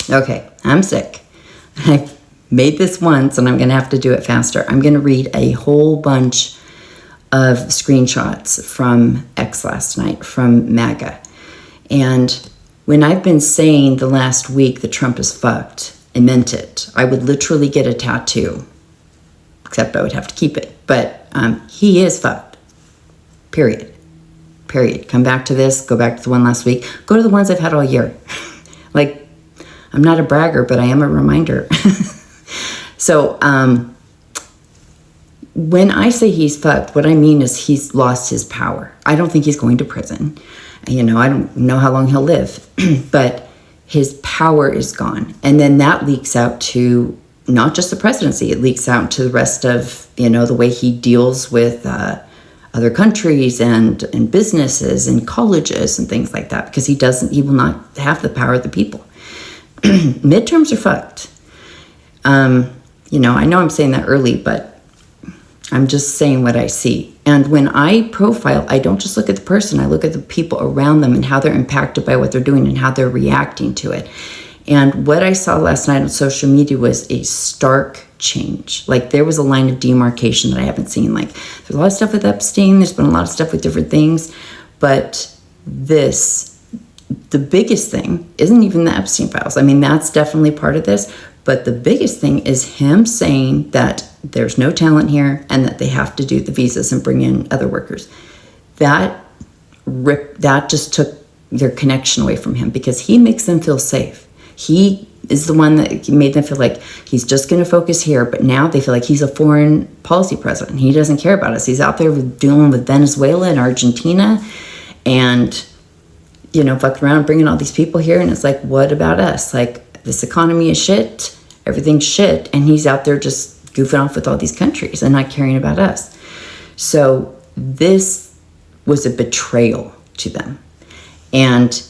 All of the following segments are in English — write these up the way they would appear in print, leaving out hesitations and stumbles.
Okay, I'm sick. I've made this once and I'm going to have to do it faster. I'm going to read a whole bunch of screenshots from X last night from MAGA. And when I've been saying the last week that Trump is fucked, I meant it. I would literally get a tattoo, except I would have to keep it. But he is fucked. Period. Come back to this. Go back to the one last week. Go to the ones I've had all year. Like, I'm not a bragger, but I am a reminder. So, when I say he's fucked, what I mean is he's lost his power. I don't think he's going to prison. I don't know how long he'll live, but his power is gone. And then that leaks out to not just the presidency, it leaks out to the rest of, the way he deals with other countries and businesses and colleges and things like that, because he will not have the power of the people. Midterms are fucked. I know I'm saying that early, but I'm just saying what I see. And when I profile, I don't just look at the person, I look at the people around them and how they're impacted by what they're doing and how they're reacting to it. And what I saw last night on social media was a stark change. Like, there was a line of demarcation that I haven't seen. Like, there's a lot of stuff with Epstein, there's been a lot of stuff with different things, but the biggest thing isn't even the Epstein files. I mean, that's definitely part of this, but the biggest thing is him saying that there's no talent here and that they have to do the visas and bring in other workers. That just took their connection away from him, because he makes them feel safe. He is the one that made them feel like he's just going to focus here, but now they feel like he's a foreign policy president. He doesn't care about us. He's out there dealing with Venezuela and Argentina and, fucking around bringing all these people here. And it's like, what about us? Like, this economy is shit. Everything's shit. And he's out there just goofing off with all these countries and not caring about us. So this was a betrayal to them. And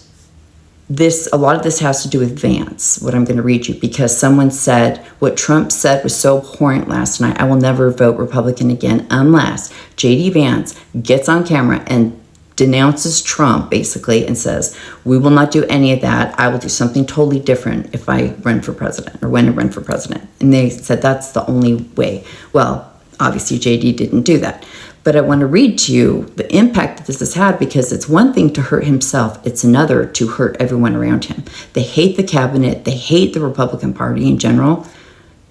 a lot of this has to do with Vance, what I'm going to read you, because someone said, what Trump said was so abhorrent last night, I will never vote Republican again unless JD Vance gets on camera and denounces Trump, basically, and says, we will not do any of that. I will do something totally different if I run for president, or when I run for president. And they said that's the only way. Well, obviously JD didn't do that. But I want to read to you the impact that this has had, because it's one thing to hurt himself. It's another to hurt everyone around him. They hate the cabinet. They hate the Republican Party in general.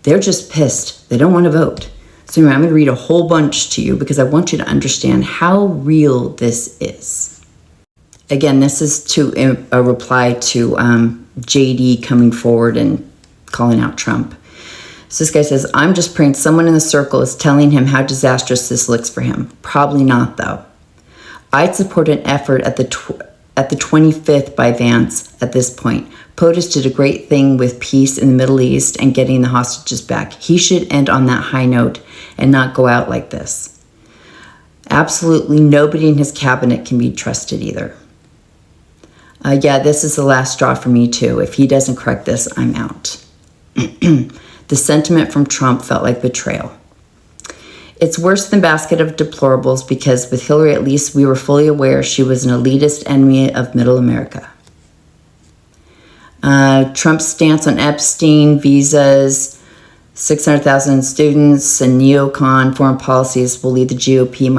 They're just pissed. They don't want to vote. So anyway, I'm going to read a whole bunch to you because I want you to understand how real this is. Again, this is a reply to JD coming forward and calling out Trump. So this guy says, I'm just praying someone in the circle is telling him how disastrous this looks for him. Probably not, though. I'd support an effort at the 25th by Vance at this point. POTUS did a great thing with peace in the Middle East and getting the hostages back. He should end on that high note and not go out like this. Absolutely nobody in his cabinet can be trusted either. Yeah, this is the last straw for me too. If he doesn't correct this, I'm out. The sentiment from Trump felt like betrayal. It's worse than basket of deplorables, because with Hillary, at least we were fully aware she was an elitist enemy of middle America. Trump's stance on Epstein, visas, 600,000 students, and neocon foreign policies will lead to the GOP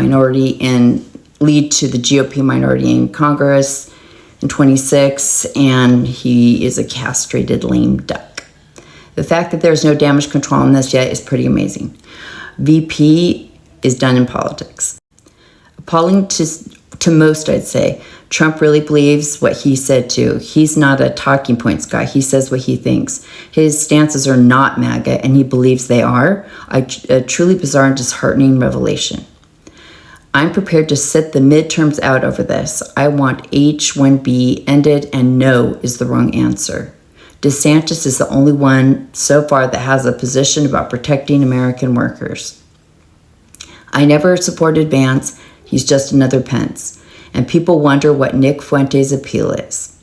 minority in Congress in 26, and he is a castrated lame duck. The fact that there's no damage control on this yet is pretty amazing. VP is done in politics. Appalling to most, I'd say. Trump really believes what he said too. He's not a talking points guy. He says what he thinks. His stances are not MAGA, and he believes they are. A truly bizarre and disheartening revelation. I'm prepared to sit the midterms out over this. I want H-1B ended, and no is the wrong answer. DeSantis is the only one so far that has a position about protecting American workers. I never supported Vance. He's just another Pence. And people wonder what Nick Fuentes' appeal is.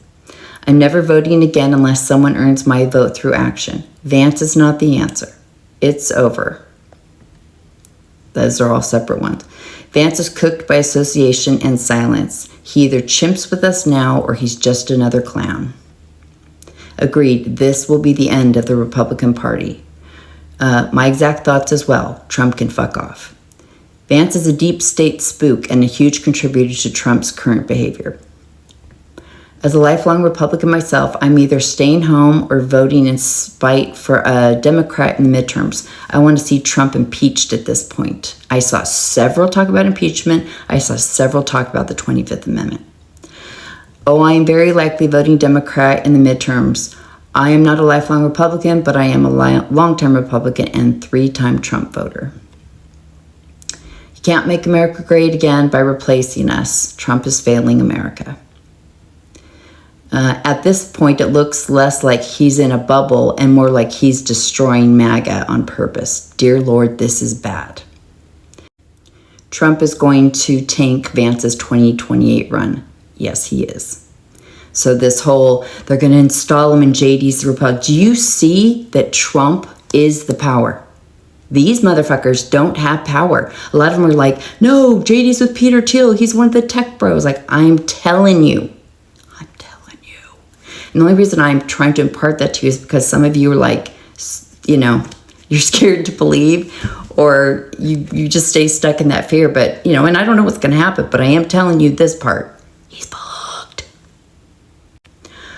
I'm never voting again unless someone earns my vote through action. Vance is not the answer. It's over. Those are all separate ones. Vance is cooked by association and silence. He either chimps with us now or he's just another clown. Agreed, this will be the end of the Republican Party. My exact thoughts as well. Trump can fuck off. Vance is a deep state spook and a huge contributor to Trump's current behavior. As a lifelong Republican myself, I'm either staying home or voting in spite for a Democrat in the midterms. I want to see Trump impeached at this point. I saw several talk about impeachment. I saw several talk about the 25th Amendment. Oh, I am very likely voting Democrat in the midterms. I am not a lifelong Republican, but I am a long-term Republican and 3-time Trump voter. You can't make America great again by replacing us. Trump is failing America. At this point, it looks less like he's in a bubble and more like he's destroying MAGA on purpose. Dear Lord, this is bad. Trump is going to tank Vance's 2028 run. Yes, he is. So this whole, they're going to install him in JD's Republic. Do you see that Trump is the power? These motherfuckers don't have power. A lot of them are like, no, JD's with Peter Thiel. He's one of the tech bros. Like, I'm telling you. And the only reason I'm trying to impart that to you is because some of you are like, you know, you're scared to believe, or you just stay stuck in that fear. But, you know, and I don't know what's going to happen, but I am telling you this part. He's fucked.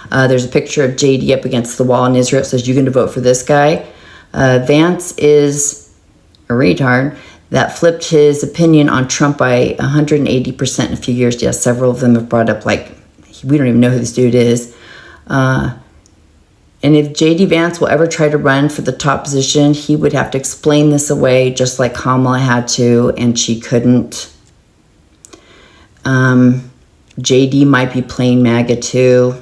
There's a picture of JD up against the wall in Israel. It says, you're going to vote for this guy. Vance is a retard that flipped his opinion on Trump by 180% in a few years. Yes, several of them have brought up, like, we don't even know who this dude is. And if JD Vance will ever try to run for the top position, he would have to explain this away, just like Kamala had to, and she couldn't. JD might be playing MAGA too.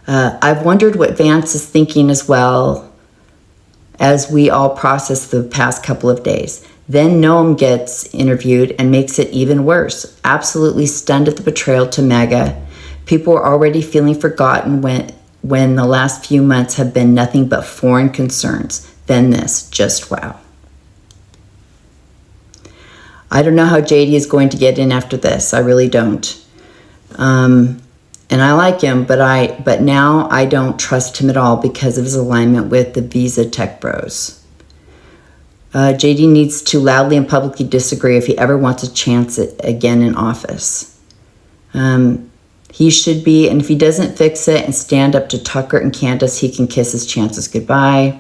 I've wondered what Vance is thinking as well as we all process the past couple of days. Then Noam gets interviewed and makes it even worse. Absolutely stunned at the betrayal to MAGA. People are already feeling forgotten when the last few months have been nothing but foreign concerns. Then this, just wow. I don't know how JD is going to get in after this. I really don't. And I like him, but now I don't trust him at all because of his alignment with the Visa tech bros. JD needs to loudly and publicly disagree if he ever wants a chance again in office. He should be, and if he doesn't fix it and stand up to Tucker and Candace, he can kiss his chances goodbye.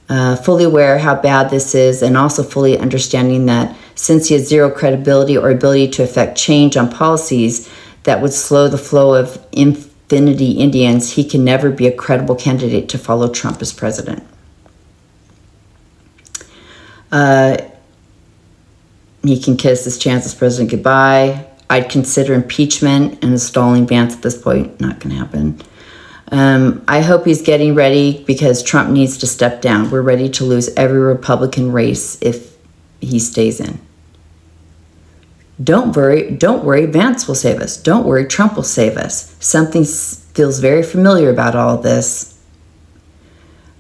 Fully aware how bad this is, and also fully understanding that since he has zero credibility or ability to affect change on policies that would slow the flow of infinity Indians, he can never be a credible candidate to follow Trump as president. He can kiss his chances as president goodbye. I'd consider impeachment and installing Vance at this point. Not going to happen. I hope he's getting ready because Trump needs to step down. We're ready to lose every Republican race if he stays in. Don't worry, Vance will save us. Don't worry, Trump will save us. Something feels very familiar about all of this.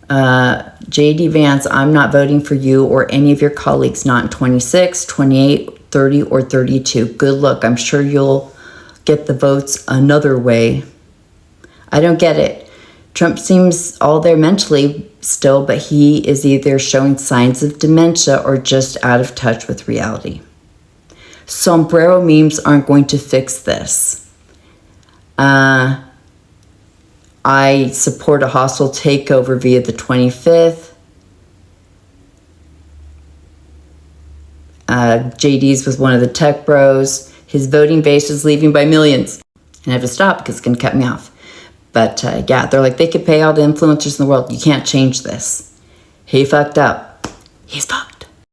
JD Vance, I'm not voting for you or any of your colleagues, not in 26, 28, 30, or 32. Good luck. I'm sure you'll get the votes another way. I don't get it. Trump seems all there mentally still, but he is either showing signs of dementia or just out of touch with reality. Sombrero memes aren't going to fix this. I support a hostile takeover via the 25th. JD's was one of the tech bros. His voting base is leaving by millions. And I have to stop because it's going to cut me off. But yeah, they're like, they could pay all the influencers in the world. You can't change this. He fucked up. He's fucked.